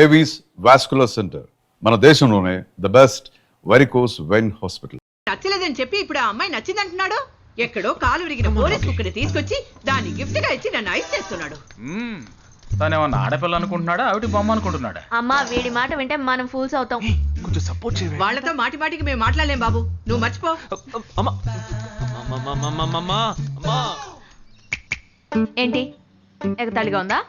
Avis vascular centre మన దేశంలోనే the best varicose vein hospital. నచ్చలేదని చెప్పి ఇప్పుడు ఆ అమ్మాయి నచ్చిందంటున్నాడు. ఎక్కడో కాలు విరిగిన పోలీస్ కుక్కని తీసుకొచ్చి దాన్ని గిఫ్ట్ గా ఇచ్చి నన్ను ఐస్ చేస్తున్నాడు. తనేమన్నా ఆడపిల్ల అనుకుంటున్నాడా ఆవిడ బొమ్మ అనుకుంటున్నాడా? అమ్మా వీడి మాట వింటే మనం ఫూల్స్ అవుతాం. కొంచెం సపోర్ట్ చేయండి. వాళ్ళతో మాటి మాటికి మేము మాట్లాడలేం బాబు, నువ్వు మర్చిపో. ఏంటి ఎగతాళిగా ఉందా?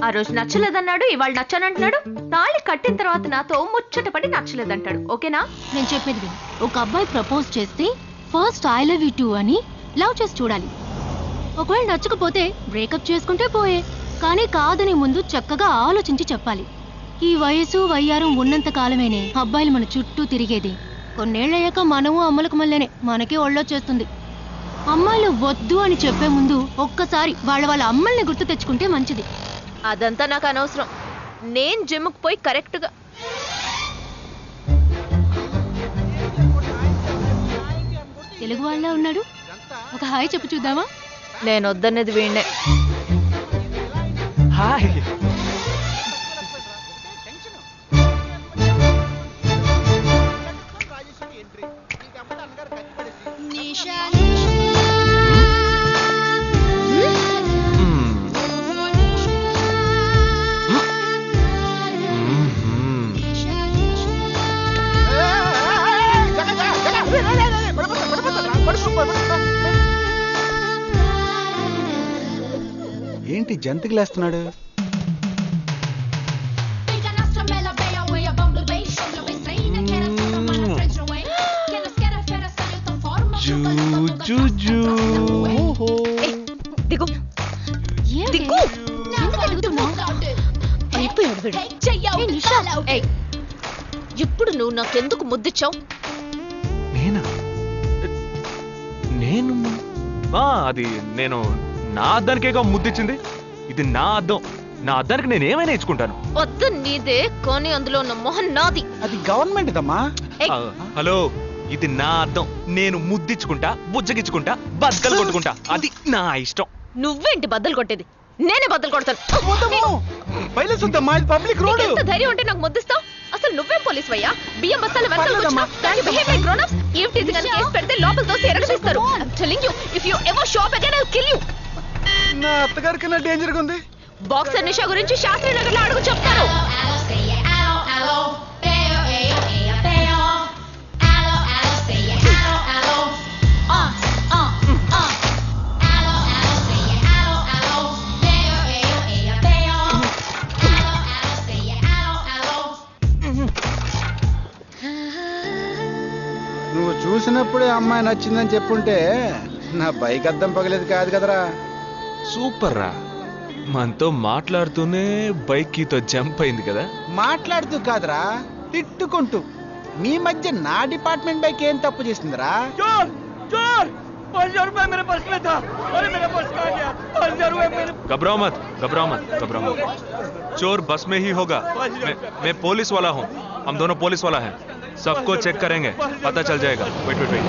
ఆ రోజు నచ్చలేదన్నాడు, ఇవాళ నచ్చానంటున్నాడు. తాళి కట్టిన తర్వాత నాతో ముచ్చటపడి నచ్చలేదంటాడు. ఓకేనా? నేను చెప్పేది విను. ఒక అబ్బాయి ప్రపోజ్ చేస్తే first I love you two అని లవ్ చేసి చూడాలి. ఒకవేళ నచ్చకపోతే బ్రేకప్ చేసుకుంటే పోయే. కానీ కాదని ముందు చక్కగా ఆలోచించి చెప్పాలి. ఈ వయసు వయ్యారం ఉన్నంత కాలమేనే అబ్బాయిలు మన చుట్టూ తిరిగేది. కొన్నేళ్లయ్యాక మనము అమ్మలకు మళ్ళీనే మనకే ఒళ్ళొచ్చేస్తుంది. అమ్మాయిలు వద్దు అని చెప్పే ముందు ఒక్కసారి వాళ్ళ అమ్మల్ని గుర్తు తెచ్చుకుంటే మంచిది. అదంతా నాకు అనవసరం. నేను జిమ్కి పోయి కరెక్ట్గా తెలుగు వాళ్ళ ఉన్నాడు. ఒక హాయ్ చెప్పు చూద్దామా? నేను వద్దనేది వీణ్ణే. హాయ్. ఏంటి జంతికి లేస్తున్నాడు? దిగు దిగు. అయిపోయాడు వీడు. ఏయ్, ఇప్పుడు నువ్వు నాకెందుకు ముద్దిచ్చావు? నేనా? నేను అది నేను నా అద్దానికేగా ముద్దిచ్చింది. ఇది నా అద్దం. నా అద్దానికి నేను ఏమైనా ఇచ్చుకుంటాను. అద్దం నీదే, కానీ అందులో ఉన్న మొహన్ నాది. అది గవర్నమెంట్ దమ్మా. హలో, ఇది నా అద్దం. నేను ముద్దిచ్చుకుంటా, బుజ్జగిచ్చుకుంటా, బద్దలు కొట్టుకుంటా. అది నా ఇష్టం. నువ్వేంటి బద్దలు కొట్టేది? నేనే బద్దలు కొడతాను. Public road. ఎంత ధైర్యం ఉంటే నాకు ముద్దిస్తావు? అసలు నువ్వేం పోలీస్ వయ్యా? బియ్యం బస్తాలు వెనకాల దాని బిహేవియర్ గ్రోన్ అప్స్. ఏమిటి ఇది? కానీ కేసు పెడితే లోపల తోసి ఎరగదీస్తారు. I'm telling you, if you ever shop again, I'll kill you. నా అత్తగారి కన్నా డేంజర్ గా ఉంది. బాక్సర్ నిషా గురించి శాస్త్రి నగర్ లో అడుగు చెప్తారు. నువ్వు చూసినప్పుడే అమ్మాయి నచ్చిందని చెప్పుంటే నా బైక్ అద్దం పగలేదు కాదు కదరా. సూపర్ రా. మనతో మాట్లాడుతూనే బైక్ కీతో జంప్ అయింది కదా. మాట్లాడుతూ కాదురా, తిట్టుకుంటూ. మీ మధ్య నా డిపార్ట్మెంట్ బైక్ ఏం తప్పు చేసిందిరా? घबराओ मत, घबराओ मत, घबराओ मत. चोर बस में ही होगा. मैं पुलिस वाला हूँ. हम दोनों पुलिस वाला हैं. सबको चेक करेंगे, पता चल जाएगा. Wait wait wait.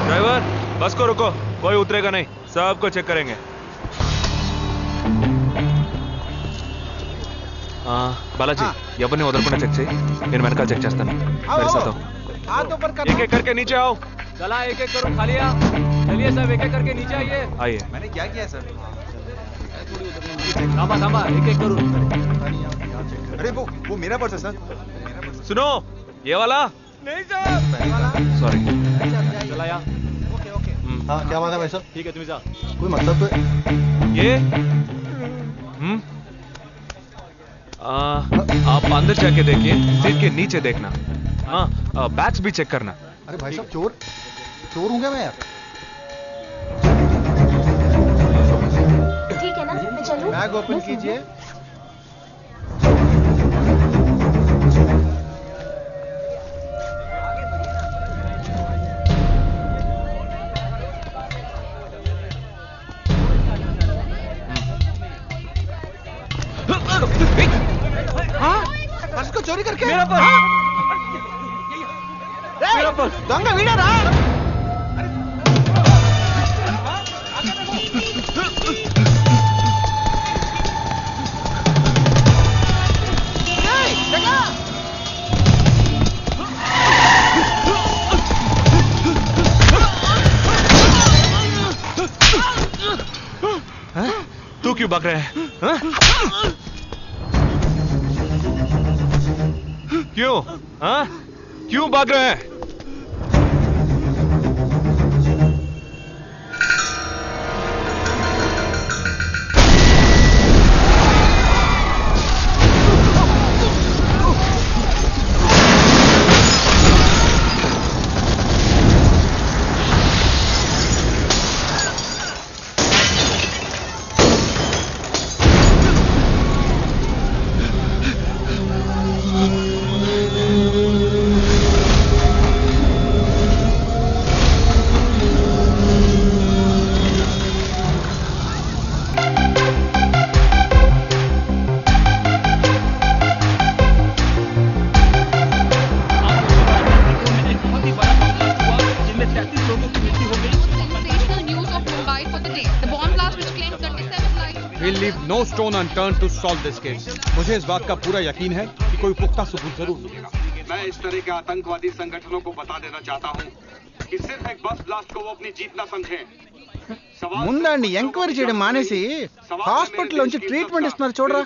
ड्राइवर, बस को रुको. कोई उतरेगा नहीं. सबको चेक करेंगे. बालाजी, ఎవరిని వదలకుండా చెక్ చేయి. నేను వెనకాల చెక్ చేస్తాను. मेरे साथ आओ. एक एक करके नीचे आओ. चला एक एक करो खालिया. चलिए सब एक एक करके नीचे आइए. आइए. मैंने क्या किया सर? थांबा थांबा एक एक करो. अरे वो मेरा पर्स है सर. सुनो, ये वाला नहीं सर. सॉरी. चला या. Okay okay. हाँ क्या बात है भाई साहब? ठीक है तुम्हें जा. कोई मतलब तो ये आप अंदर जाके देखिए. सीट के नीचे देखना. हाँ, बैग्स भी चेक करना. अरे भाई साहब, चोर चोर हूँ क्या मैं यार? ठीक है ना, मैं चलूं? बैग ओपन कीजिए. हाँ, पर्स को चोरी करके मेरा पर्स. मेरा पर्स. दंगा वीड़ा रा. क्यों भाग रहे हैं हाँ? क्यों हाँ? क्यों भाग रहे हैं? We'll leave no stone unturned to solve this case. मुझे इस बात का पूरा यकीन है कि कोई पुख्ता सबूत जरूर मिलेगा। मैं इस तरह के आतंकवादी संगठनों को बता देना चाहता हूं कि सिर्फ एक बस ब्लास्ट को वो अपनी जीत ना समझें। ముందండి ఎంక్వైరీ చేయడం మానేసి హాస్పిటల్ నుంచి ట్రీట్మెంట్ ఇస్తున్నారు చూడరా.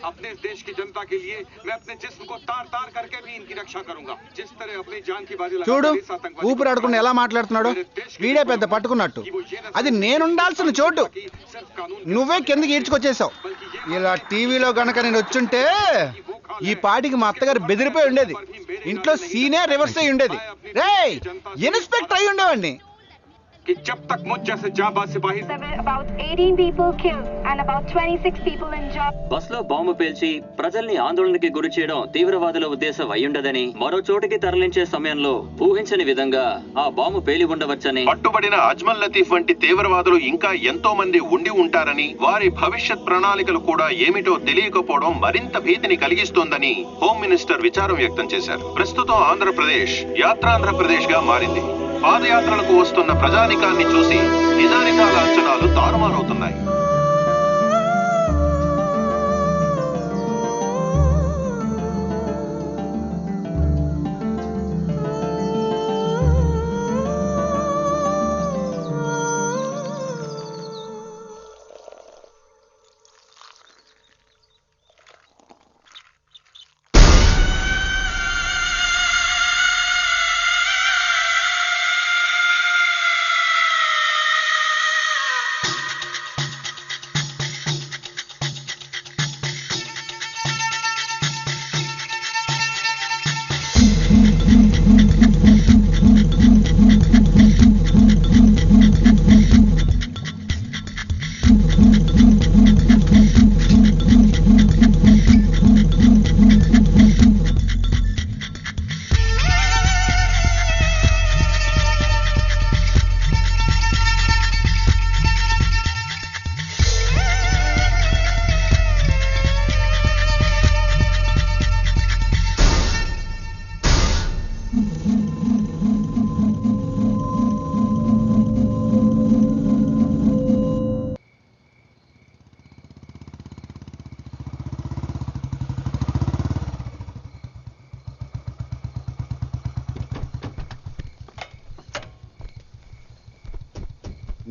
अपने इस देश की जनता के लिए मैं अपने जिस्म को तार तार करके भी इनकी रक्षा करूंगा। जिस तरह अपनी जान की बाजी చూడు ఊపిరాడకుండా ఎలా మాట్లాడుతున్నాడు. వీడే పెద్ద పట్టుకున్నట్టు. అది నేనుండాల్సిన చోటు నువ్వే కిందకి ఈడ్చుకొచ్చేసావు. ఇలా టీవీలో గనక నేను వచ్చుంటే ఈ పాటికి మా అత్తగారు బెదిరిపోయి ఉండేది. ఇంట్లో సీనే రివర్స్ అయి ఉండేది. రేయ్ ఇన్స్పెక్టర్ అయి ఉండేవాడిని. कि जब तक मुझ जैसे जाबाज सिपाही about 18 people killed and about 26 people injured. బస్సులో బాంబు పేల్చి ప్రజల్ని ఆందోళనకి గురి చేయడం తీవ్రవాదుల ఉద్దేశం అయ్యుండదని, మరో చోటికి తరలించే సమయంలో ఊహించని విధంగా ఆ బాంబు పేలి ఉండవచ్చని, పట్టుబడిన అజ్మల్ లతీఫ్ వంటి తీవ్రవాదులు ఇంకా ఎంతో మంది ఉండి ఉంటారని, వారి భవిష్యత్ ప్రణాళికలు కూడా ఏమిటో తెలియకపోవడం మరింత భీతిని కలిగిస్తోందని హోమ్ మినిస్టర్ విచారం వ్యక్తం చేశారు. ప్రస్తుతం ఆంధ్రప్రదేశ్ యాత్రాంధ్రప్రదేశ్ గా మారింది. పాదయాత్రలకు వస్తున్న ప్రజానికాన్ని చూసి నిజానిజాల అంచనాలు తారుమారవుతున్నాయి.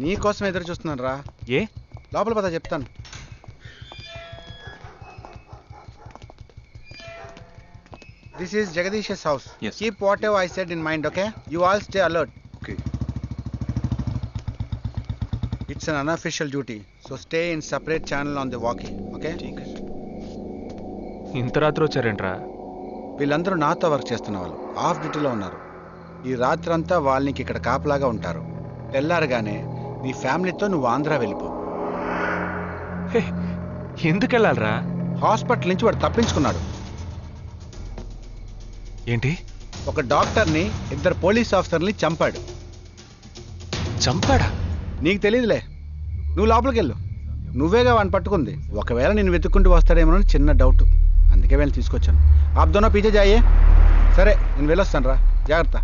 నీ కోసం ఎదురు చూస్తున్నాను రా. ఏ లోపల పద చెప్తాను. This is Jagadish's house. Yes. Keep whatever I said in mind, okay? You all stay alert. Okay. It's an unofficial duty, so stay in separate channel on the walkie, okay? ఇంత రాత్రి వచ్చారేంట్రా? వీళ్ళందరూ నాతో వర్క్ చేస్తున్న వాళ్ళు, of డ్యూటీలో ఉన్నారు. ఈ రాత్రంతా వాళ్ళకి ఇక్కడ కాపలాగా ఉంటారు. తెల్లారగానే నీ ఫ్యామిలీతో నువ్వు ఆంధ్ర వెళ్ళిపో. ఎందుకు వెళ్ళాలరా? హాస్పిటల్ నుంచి వాడు తప్పించుకున్నాడు. ఏంటి? ఒక డాక్టర్ని, 2 పోలీస్ ఆఫీసర్ని చంపాడు. చంపాడా? నీకు తెలియదులే, నువ్వు లోపలికి వెళ్ళు. నువ్వేగా వాడిని పట్టుకుంది. ఒకవేళ నేను వెతుక్కుంటూ వస్తాడేమో అని చిన్న డౌట్, అందుకే వెళ్ళి తీసుకొచ్చాను. ఆప్ దోనో పీछे जाइए. సరే నేను వెళ్ళొస్తాను రా, జాగ్రత్త.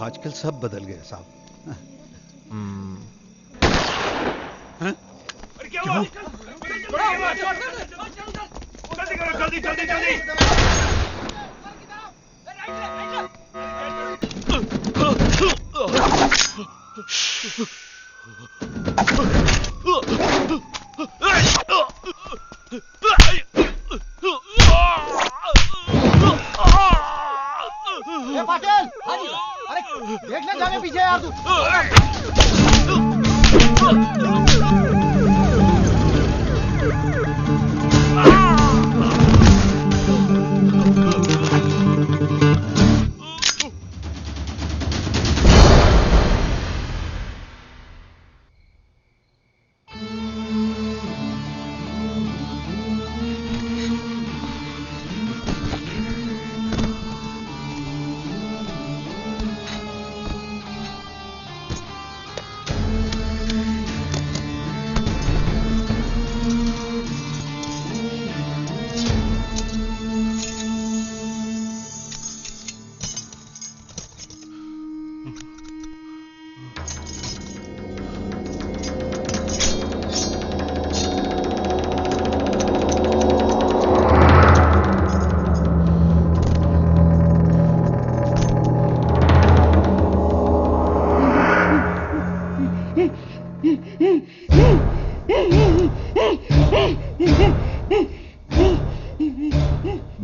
आजकल सब बदल गए साहब। जल्दी जल्दी जल्दी पाटिल अरे देखने जाने पीछे यार तू।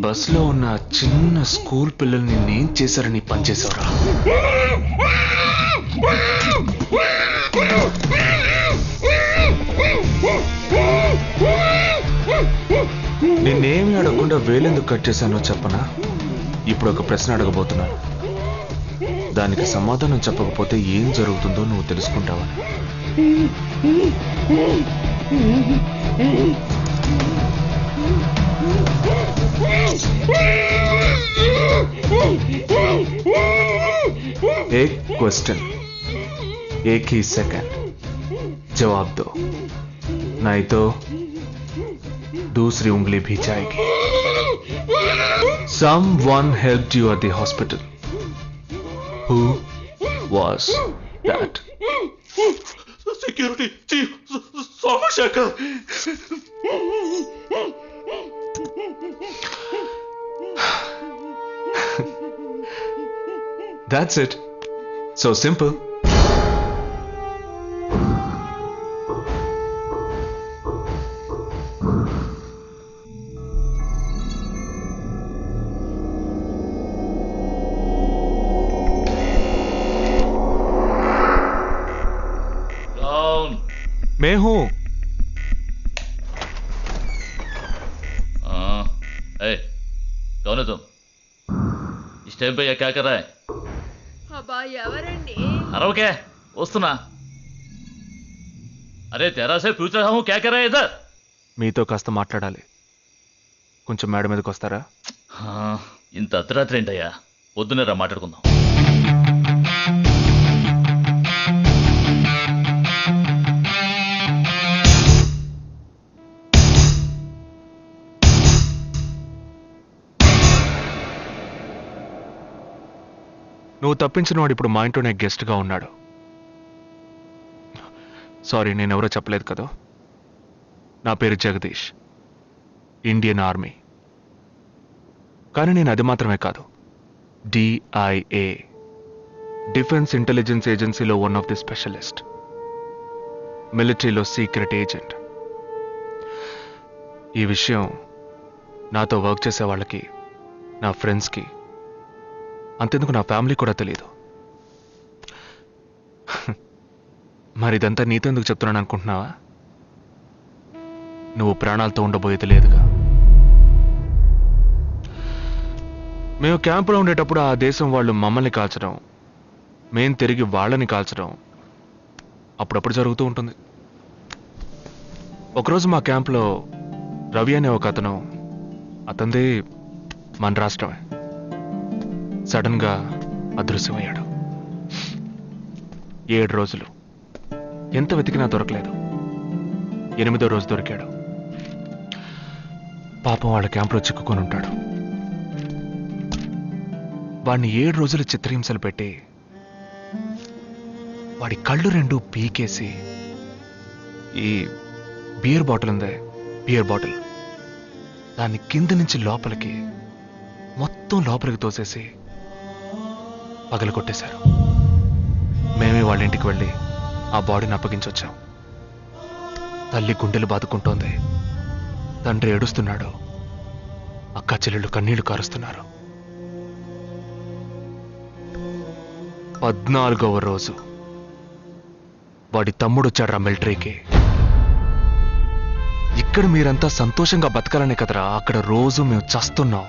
బస్ లో ఉన్న చిన్న స్కూల్ పిల్లల్ని నేను చేశారని పనిచేసావురా. నిన్నేమి అడగకుండా వేలెందుకు కట్ చేశానో చెప్పనా? ఇప్పుడు ఒక ప్రశ్న అడగబోతున్నాను. దానికి సమాధానం చెప్పకపోతే ఏం జరుగుతుందో నువ్వు తెలుసుకుంటావని. एक क्वेश्चन एक ही सेकंड जवाब दो, नहीं तो दूसरी उंगली भी जाएगी. Someone helped you at the hospital. Who was that? Security chief Somashekar. That's it. So simple. कौन? मैं हूं. ए, कौन है तुम? इस टाइम पे यह क्या कर रहा है? అబ్బా ఎవరండి? अरे वस्तुना अरे तेरा से पूछ रहा हूँ क्या कर रहा है इधर? మీతో కాస్త మాట్లాడాలి. కొంచెం మేడ మీదకి వస్తారా? ఇంత అర్ధరాత్రి ఏంటయ్యా? పొద్దున్నే రా మాట్లాడుకుందాం. నువ్వు తప్పించిన వాడు ఇప్పుడు మా ఇంట్లోనే గెస్ట్గా ఉన్నాడు. సారీ, నేనెవరో చెప్పలేదు కదా. నా పేరు జగదీష్, ఇండియన్ ఆర్మీ. కానీ నేను అది మాత్రమే కాదు, DIA, డిఫెన్స్ ఇంటెలిజెన్స్ ఏజెన్సీలో వన్ ఆఫ్ ది స్పెషలిస్ట్, మిలిటరీలో సీక్రెట్ ఏజెంట్. ఈ విషయం నాతో వర్క్ చేసే వాళ్ళకి, నా ఫ్రెండ్స్కి, అంతెందుకు నా ఫ్యామిలీ కూడా తెలియదు. మరి ఇదంతా నీతెందుకు చెప్తున్నాను అనుకుంటున్నావా? నువ్వు ప్రాణాలతో ఉండబోయేది లేదుగా. మేము క్యాంపులో ఉండేటప్పుడు ఆ దేశం వాళ్ళు మమ్మల్ని కాల్చడం, మేం తిరిగి వాళ్ళని కాల్చడం అప్పుడప్పుడు జరుగుతూ ఉంటుంది. ఒకరోజు మా క్యాంప్లో రవి అనే ఒక అతను, అతనిది మన రాష్ట్రమే, సడన్గా అదృశ్యమయ్యాడు. 7 రోజులు ఎంత వెతికినా దొరకలేదు. 8వ రోజు దొరికాడు. పాపం వాళ్ళ క్యాంపులో చిక్కుకొని ఉంటాడు. వాడిని 7 రోజులు చిత్రహింసలు పెట్టి వాడి కళ్ళు రెండు పీకేసి ఈ బియర్ బాటిల్ ఉందే, బియర్ బాటిల్, దాన్ని కింద నుంచి లోపలికి మొత్తం లోపలికి తోసేసి పగల కొట్టేశారు. మేమే వాళ్ళ ఇంటికి వెళ్ళి ఆ బాడీని అప్పగించొచ్చాం. తల్లి గుండెలు బాదుకుంటోంది, తండ్రి ఏడుస్తున్నాడు, అక్క చెల్లెళ్ళు కన్నీళ్లు కారుస్తున్నారు. 14వ రోజు వాడి తమ్ముడు వచ్చాడు మిలిటరీకి. ఇక్కడ మీరంతా సంతోషంగా బతకాలనే కదరా అక్కడ రోజు మేము చస్తున్నాం.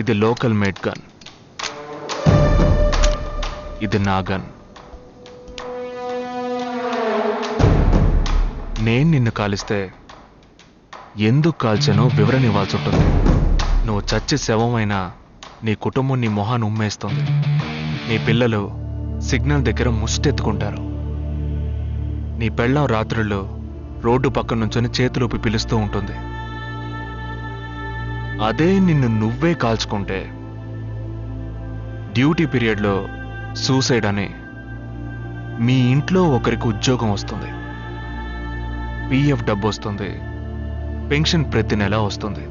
ఇది లోకల్ మేడ్ గన్, ఇది నా గన్. నేను నిన్ను కాలిస్తే ఎందుకు కాల్చానో వివరణ ఇవ్వాల్సి ఉంటుంది. నువ్వు చచ్చి శవమైనా నీ కుటుంబం నీ మొహాన్ని ఉమ్మేస్తుంది. నీ పిల్లలు సిగ్నల్ దగ్గర ముష్టెత్తుకుంటారు. నీ పెళ్ళం రాత్రుల్లో రోడ్డు పక్కన నుంచొని చేతులూపి పిలుస్తూ ఉంటుంది. అదే నిన్ను నువ్వే కాల్చుకుంటే డ్యూటీ పీరియడ్లో సూసైడ్ అని మీ ఇంట్లో ఒకరికి ఉద్యోగం వస్తుంది, పిఎఫ్ డబ్బు వస్తుంది, పెన్షన్ ప్రతి నెల వస్తుంది.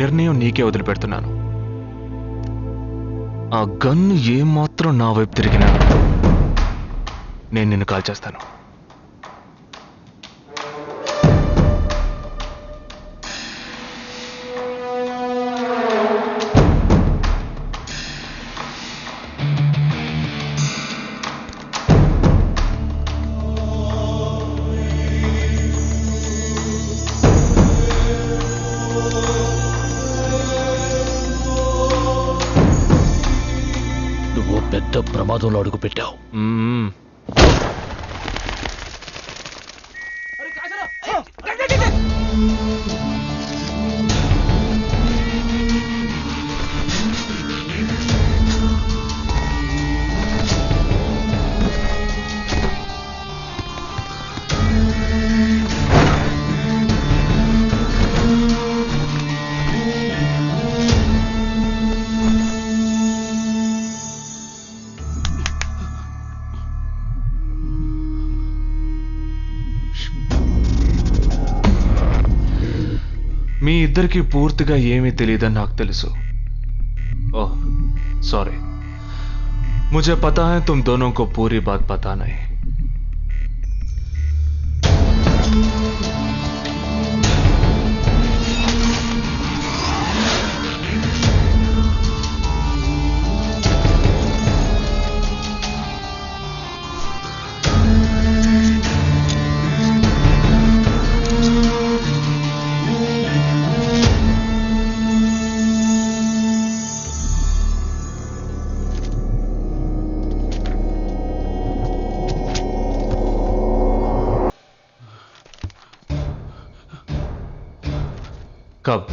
నిర్ణయం నీకే వదిలిపెడుతున్నాను. ఆ గన్ను ఏమాత్రం నా వైపు తిరిగినా నేను నిన్ను కాల్చేస్తాను. పెద్ద ప్రమాదంలో అడుగు పెట్టావు. మీ ఇద్దరికి పూర్తిగా ఏమీ తెలియదని నాకు తెలుసు. ओह सॉरी, मुझे पता है तुम दोनों को पूरी बात पता नहीं. कब?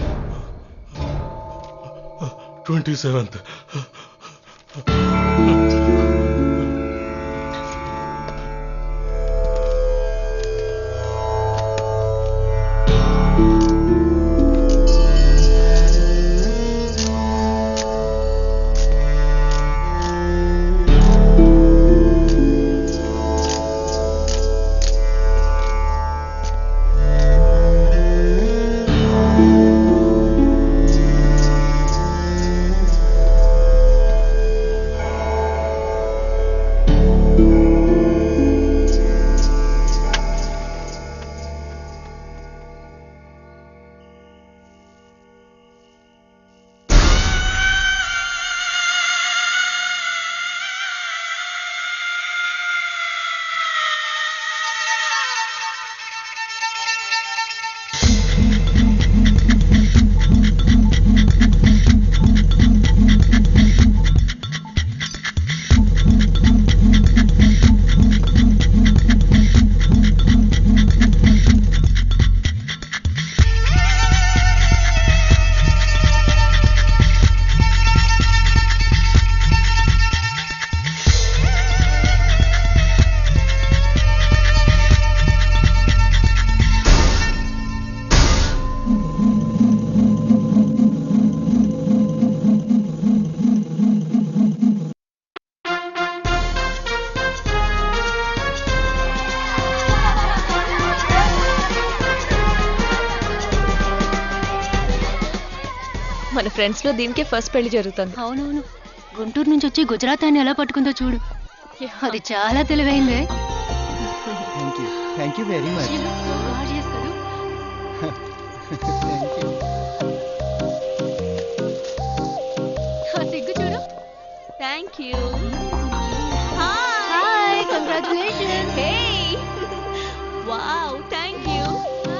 27th. మన ఫ్రెండ్స్ లో దీనికే ఫస్ట్ పెళ్లి జరుగుతుంది. అవునవును, గుంటూరు నుంచి వచ్చి గుజరాత్ అని ఎలా పట్టుకుందో చూడు. అది చాలా తెలివైందే. Thank you very much. సిగ్గు చూడు. Thank you. Hi, congratulations. Hey wow, thank you.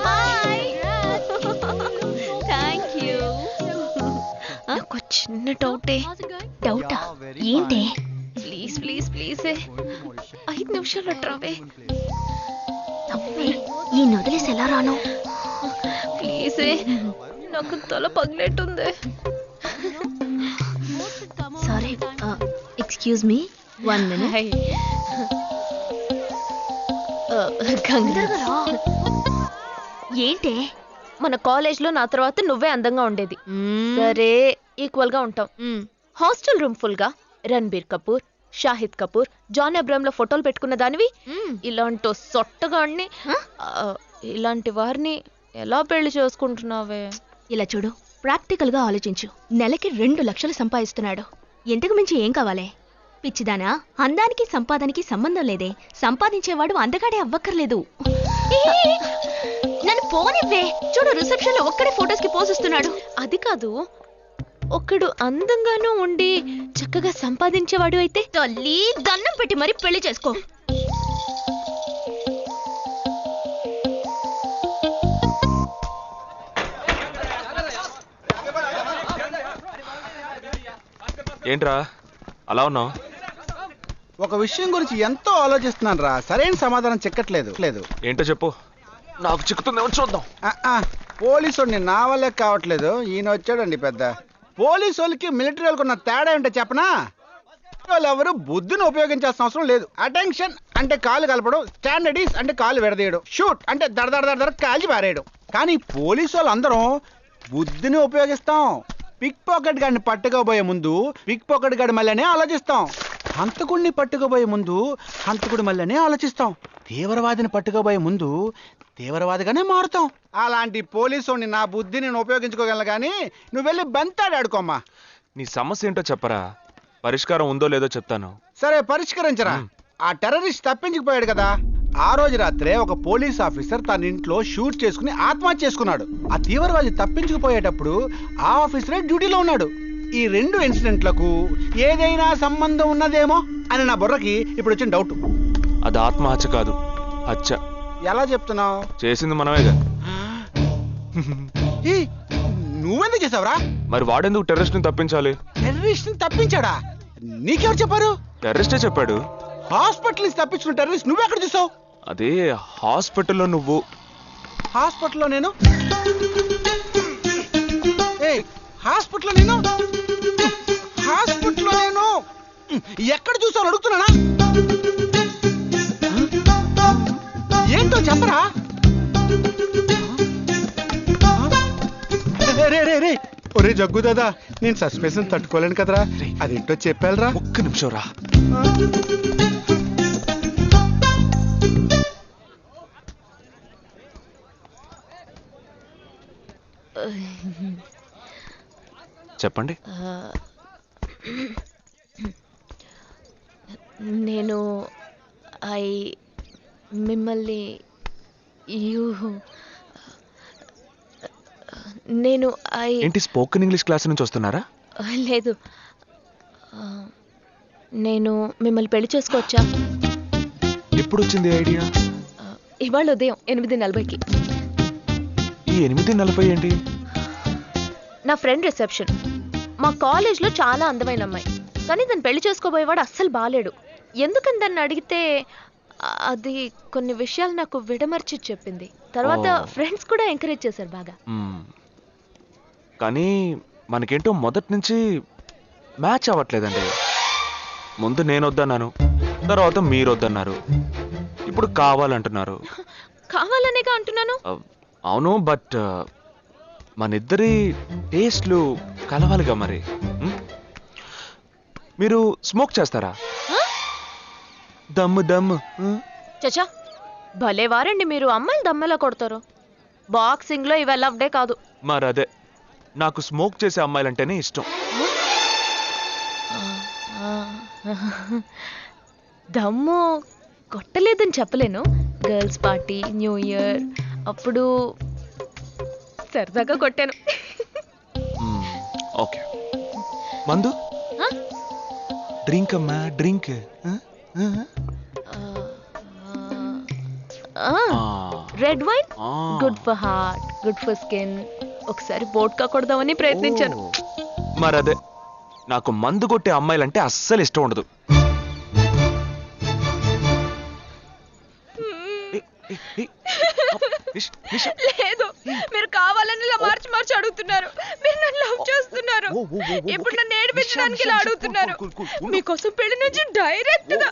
Hi. Thank you. నాకు చిన్న డౌటా? ఏంటి? ప్లీజ్ ప్లీజ్ ప్లీజ్ 5 నిమిషాలు అట్రావే. ఈ నొదిలేసి ఎలా రాను? ప్లీజ్, నాకు తల పగిలేట్టుంది. Sorry, excuse me, 1 minute. ఏంటి? మన కాలేజ్ లో నా తర్వాత నువ్వే అందంగా ఉండేది. సరే, ఈక్వల్ గా ఉంటాం. హాస్టల్ రూమ్ ఫుల్ గా రణబీర్ కపూర్, షాహిద్ కపూర్, జాన్ అబ్రామ్ లో ఫోటోలు పెట్టుకున్న దానివి ఇలాంటి సొట్టగాడిని, ఇలాంటి వారిని ఎలా పెళ్లి చేసుకుంటున్నావే? ఇలా చూడు, ప్రాక్టికల్ గా ఆలోచించు. నెలకి 2 లక్షలు సంపాదిస్తున్నాడు. ఇంతకు మించి ఏం కావాలే? పిచ్చిదానా, అందానికి సంపాదనకి సంబంధం లేదే. సంపాదించేవాడు అందగాడే అవ్వక్కర్లేదు. నన్ను పోనివ్వే. చూడు, రిసెప్షన్ లో ఒక్కడే ఫోటోస్ కి పోజ్ ఇస్తున్నాడు. అది కాదు, ఒక్కడు అందంగానూ ఉండి చక్కగా సంపాదించేవాడు అయితే తల్లి దండం పెట్టి మరి పెళ్లి చేసుకో. ఏంట్రా అలా ఉన్నావు? ఒక విషయం గురించి ఎంతో ఆలోచిస్తున్నాను రా, సరైన సమాధానం చిక్కట్లేదు. ఏంటో చెప్పు, నాకు చిక్కుతుందేమో చూద్దాం. పోలీసు నా వల్లే కావట్లేదు. ఈయన వచ్చాడండి పెద్ద. పోలీసు వాళ్ళకి మిలిటరీ వాళ్ళకి ఉన్న తేడా ఏంటో చెప్పనా? వాళ్ళు ఎవరు బుద్ధిని ఉపయోగించాల్సిన అవసరం లేదు. అటెన్షన్ అంటే కాలు కలపడం, స్టాండర్డీస్ అంటే కాలు విడదీయడం, షూట్ అంటే దడ కాల్చి పారేయడం. కానీ పోలీసు వాళ్ళు అందరం బుద్ధిని ఉపయోగిస్తాం. పిక్ పాకెట్ గాడిని పట్టుకోబోయే ముందు పిక్ పాకెట్ గాడి మళ్ళీనే ఆలోచిస్తాం. హంతకుడిని పట్టుకోబోయే ముందు హంతకుడి మళ్ళీనే ఆలోచిస్తాం. తీవ్రవాదిని పట్టుకోబోయే ముందు తీవ్రవాదిగానే మారుతాం. అలాంటి పోలీసుని నా బుద్ధిని నేను ఉపయోగించుకోగలను, కానీ నువ్వు వెళ్ళి బంతాడు ఆడుకోమ్మా. నీ సమస్య ఏంటో చెప్పరా, పరిష్కారం ఉందో లేదో చెప్తాను. సరే, పరిష్కరించరా. ఆ టెర్రరిస్ట్ తప్పించుకుపోయాడు కదా, ఆ రోజు రాత్రే ఒక పోలీస్ ఆఫీసర్ తన ఇంట్లో షూట్ చేసుకుని ఆత్మహత్య చేసుకున్నాడు. ఆ తీవ్రవాది తప్పించుకుపోయేటప్పుడు ఆ ఆఫీసరే డ్యూటీలో ఉన్నాడు. ఈ 2 ఇన్సిడెంట్లకు ఏదైనా సంబంధం ఉన్నదేమో అని నా బుర్రకి ఇప్పుడు వచ్చిన డౌట్. అది ఆత్మహత్య కాదు, హత్య. ఎలా చెప్తున్నావు? చేసింది మనమేగా. నువ్వెందుకు చేసావురా? మరి వాడెందుకు టెర్రరిస్ట్ ని తప్పించాలి? టెర్రరిస్ట్ ని తప్పించాడా? నీకెవరు చెప్పారు? టెర్రరిస్టే చెప్పాడు. హాస్పిటల్ నుంచి తప్పించిన టెర్రరిస్ట్ నువ్వెక్కడ చూసావు? అదే హాస్పిటల్లో నువ్వు. హాస్పిటల్లో నేను? హాస్పిటల్లో నేను? హాస్పిటల్లో నేను ఎక్కడ చూసావు అడుగుతున్నానా? ఏంటో చెప్పరా? రే ఒరే జగ్గు దాదా, నేను సస్పెన్షన్ తట్టుకోలేను కదరా. అదేంటో చెప్పాలరా. ఒక్క నిమిషం రా. చెప్పండి. నేను మిమ్మల్ని నేను ఏంటి, స్పోకెన్ ఇంగ్లీష్ క్లాస్ నుంచి వస్తున్నారా? లేదు, నేను మిమ్మల్ని పెళ్లి చేసుకోవచ్చా? ఎప్పుడు వచ్చింది ఐడియా? ఇవాళ ఉదయం 8:40కి. ఈ 8:40 ఏంటి? నా ఫ్రెండ్ రిసెప్షన్. మా కాలేజ్లో చాలా అందమైన అమ్మాయి, కానీ దాన్ని పెళ్లి చేసుకోబోయేవాడు అస్సలు బాలేడు. ఎందుకని దాన్ని అడిగితే అది కొన్ని విషయాలు నాకు విడమర్చి చెప్పింది. తర్వాత ఫ్రెండ్స్ కూడా ఎంకరేజ్ చేశారు బాగా. కానీ మనకేంటో మొదటి నుంచి మ్యాచ్ అవ్వట్లేదండి. ముందు నేను వద్దన్నాను, తర్వాత మీరు వద్దన్నారు, ఇప్పుడు కావాలంటున్నారు. కావాలనేగా అంటున్నాను. అవును, బట్ మనిద్దరి టేస్ట్లు కలవాలిగా. మరి మీరు స్మోక్ చేస్తారా? దమ్ము దమ్ము. చచ్చా, భలేవారండి మీరు. అమ్మాయిలు దమ్మెలా కొడతారు. బాక్సింగ్ లో ఇవి లవ్డే కాదు. మరి అదే నాకు స్మోక్ చేసే అమ్మాయిలంటేనే ఇష్టం. దమ్ము కొట్టలేదని చెప్పలేను. గర్ల్స్ పార్టీ, న్యూ ఇయర్ అప్పుడు సరదాగా కొట్టాను. ఓకే, మందు డ్రింక్ అమ్మా, drink. Red wine good for heart, good for skin. ఒకసారి వోడ్కా కొడదామని ప్రయత్నించాను. మరదే, నాకు మందు కొట్టే అమ్మాయిలంటే అస్సలు ఇష్టం ఉండదు. లేదు, మీరు కావాలని ఇలా మార్చి మార్చి అడుగుతున్నారు. మీరు నన్ను లవ్ చేస్తున్నారు. ఇప్పుడు నన్ను ఏడిపించడానికి ఇలా అడుగుతున్నారు. మీకోసం పెళ్లి నుంచి డైరెక్ట్ గా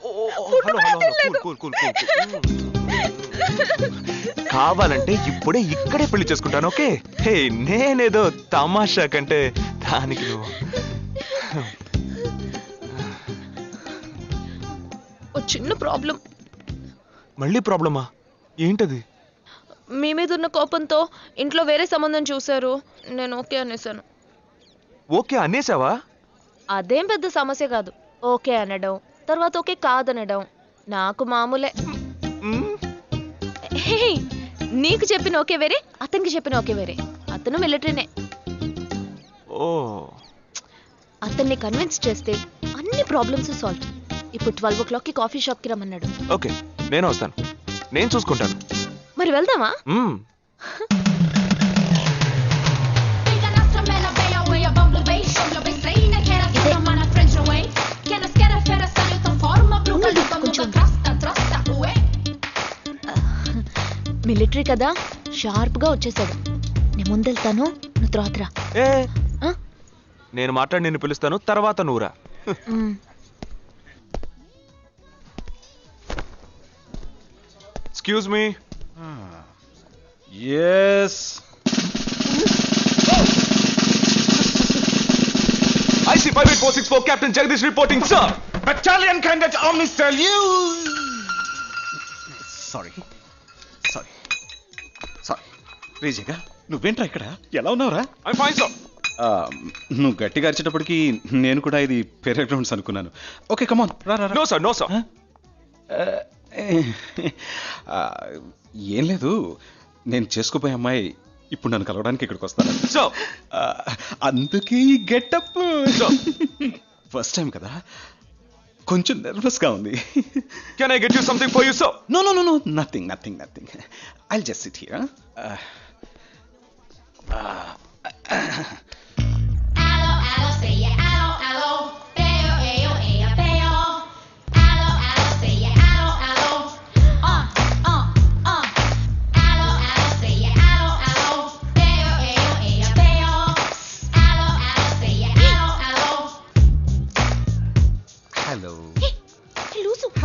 కావాలంటే ఇప్పుడే ఇక్కడే పెళ్లి చేసుకుంటాను. ఓకే, హే, నేనేదో తమాషా కంటే దానికి నువ్వు. ఓ చిన్న ప్రాబ్లం. మళ్ళీ ప్రాబ్లమా? ఏంటది? మీ మీద ఉన్న కోపంతో ఇంట్లో వేరే సంబంధం చూశారు. నేను ఓకే అనేసాను. ఓకే అనేసావా? అదేం పెద్ద సమస్య కాదు. ఓకే అనడం, తర్వాత ఓకే కాదనడం నాకు మామూలే. హే, నీకు చెప్పిన ఓకే వేరే, అతనికి చెప్పిన ఓకే వేరే. అతను మిలిటరీనే. ఓ, అతన్ని కన్విన్స్ చేస్తే అన్ని ప్రాబ్లమ్స్ సాల్వ్. ఇప్పుడు 12 o'clockకి కాఫీ షాప్కి రమ్మన్నాడు. ఓకే, నేను వస్తాను, నేను చూసుకుంటాను. మరి వెళ్దామా? మిలిటరీ కదా, షార్ప్ గా వచ్చేసాడు. నేను ముందెళ్తాను, నువ్వు తర్వాత రా. నేను మాట్లాడి నిన్ను పిలుస్తాను, తర్వాత నువ్వురా. Excuse me. Yes. IC 58464 Captain Jagdish reporting, sir. Battalion Cadet Army tell you. Sorry. రేజేగా, నువ్వేంట్రా ఇక్కడ? ఎలా ఉన్నావురా? I'm fine, sir. నువ్వు గట్టిగా అరిచేటప్పటికి నేను కూడా ఇది పెరేడ్ గ్రౌండ్స్ అనుకున్నాను. ఓకే, కమాన్, రా. No, sir. ఏం లేదు, నేను చేసుకోపోయే అమ్మాయి ఇప్పుడు నన్ను కలవడానికి ఇక్కడికి వస్తాను. సో అందుకే ఈ గెటప్. ఫస్ట్ టైం కదా, కొంచెం నర్వస్ గా ఉంది. Can I get you something for you, sir? No. Nothing. I'll just sit here.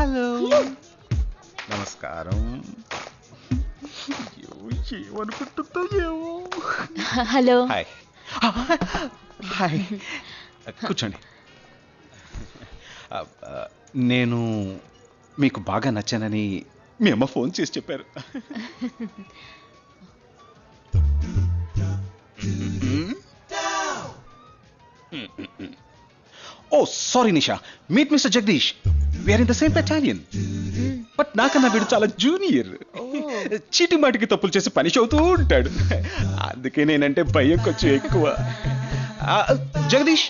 Hello, నమస్కారం. ఏమనుకుంటుందో ఏమో. హలో. హాయ్, కూర్చోండి. నేను మీకు బాగా నచ్చానని మీ అమ్మ ఫోన్ చేసి చెప్పారు. Oh sorry Nisha, meet mister Jagdish. We are in the same battalion. But నాకన్నా వీడు చాలా జూనియర్. చీటి మాటికి తప్పులు చేసి పనిష్ అవుతూ ఉంటాడు. అందుకే నేనంటే భయం కొంచెం ఎక్కువ. జగదీష్,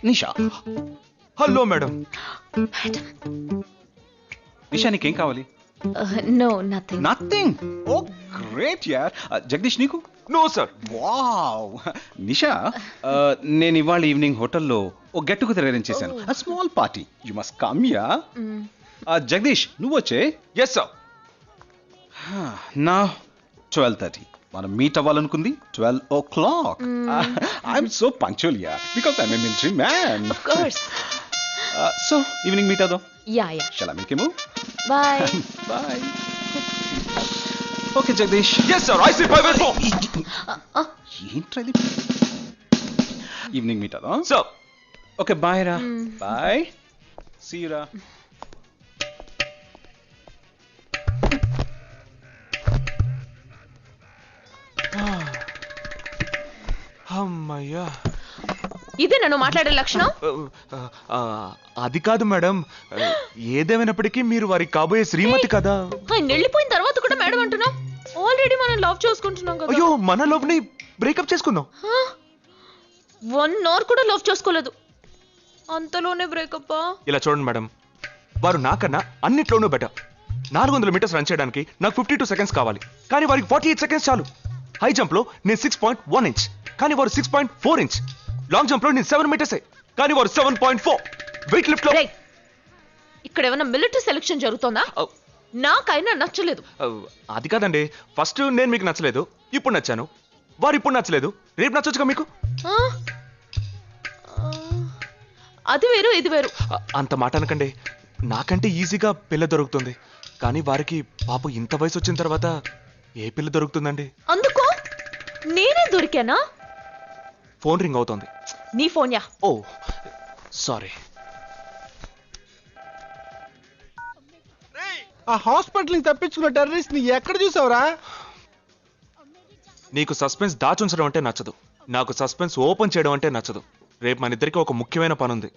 నిషా. Hello madam. నిషా, నీకేం కావాలి? No, nothing. Nothing? Oh great యార్. జగదీష్, నీకు? No sir. వావ్. నిషా, నేను ఇవాళ ఈవినింగ్ హోటల్లో ఓ గెట్ టుగెదర్ అరేంజ్ చేశాను. Small party, you must come. Yeah. Jagdish, నువ్వు వచ్చే. Yes sir. నా 12:30 మనం మీట్ అవ్వాలనుకుంది 12 o'clock. I'm so punctual yeah, because I'm a military man. Of course. So evening meet అవుదాం. Yeah. Shall I make you move? Bye. Okay Jagdish. Yes sir. IC 584. ఏంట్రది? Evening meet అవుదాం. Sir. Okay, bye రా. Bye, see you రా. అమ్మయ్యా. ఇదే నన్ను మాట్లాడే లక్షణం. అది కాదు మేడం, ఏదేమైనప్పటికీ మీరు వారి కాబోయే శ్రీమతి కదా. ఆయన వెళ్ళిపోయిన తర్వాత కూడా మేడం అంటున్నావు. ఆల్రెడీ మనం లవ్ చేసుకుంటున్నాం కదా. అయ్యో, మన లవ్ ని బ్రేకప్ చేసుకుందాం. 1 అవర్ కూడా లవ్ చేసుకోలేదు, అంతలోనే బ్రేకప్. ఇలా చూడండి మేడం, వారు నాకన్నా అన్నిట్లోనూ బెటర్. 400 మీటర్స్ రన్ చేయడానికి నాకు 52 సెకండ్స్ కావాలి, కానీ వారికి 48 సెకండ్స్ చాలు. హై జంప్ లో నేను 6.1 ఇంచ్, కానీ వారు 6.4 ఇంచ్. లాంగ్ జంప్ లో నేను 7 మీటర్స్, కానీ వారు 7.4. వెయిట్ లిఫ్ట్ లో ఇక్కడ ఏమైనా మిలిటరీ సెలక్షన్ జరుగుతుందా? నాకైనా నచ్చలేదు. అది కాదండి, ఫస్ట్ నేను మీకు నచ్చలేదు, ఇప్పుడు నచ్చాను. వారు ఇప్పుడు నచ్చలేదు, రేపు నచ్చొచ్చుగా మీకు. అది వేరు ఇది వేరు. అంత మాట అనకండి, నాకంటే ఈజీగా పిల్ల దొరుకుతుంది, కానీ వారికి పాపం ఇంత వయసు వచ్చిన తర్వాత ఏ పిల్ల దొరుకుతుందండి? అందుకో నేనే దొరికానా? ఫోన్ రింగ్ అవుతోంది. నీ ఫోన్ యా? ఓ సారీ. ఆ హాస్పిటల్ ని తప్పించుకున్న టెర్రరిస్ట్ ని ఎక్కడ చూసావురా? నీకు సస్పెన్స్ దాచుంచడం అంటే నచ్చదు, నాకు సస్పెన్స్ ఓపెన్ చేయడం అంటే నచ్చదు. రేపు మన ఇద్దరికి ఒక ముఖ్యమైన పని ఉంది.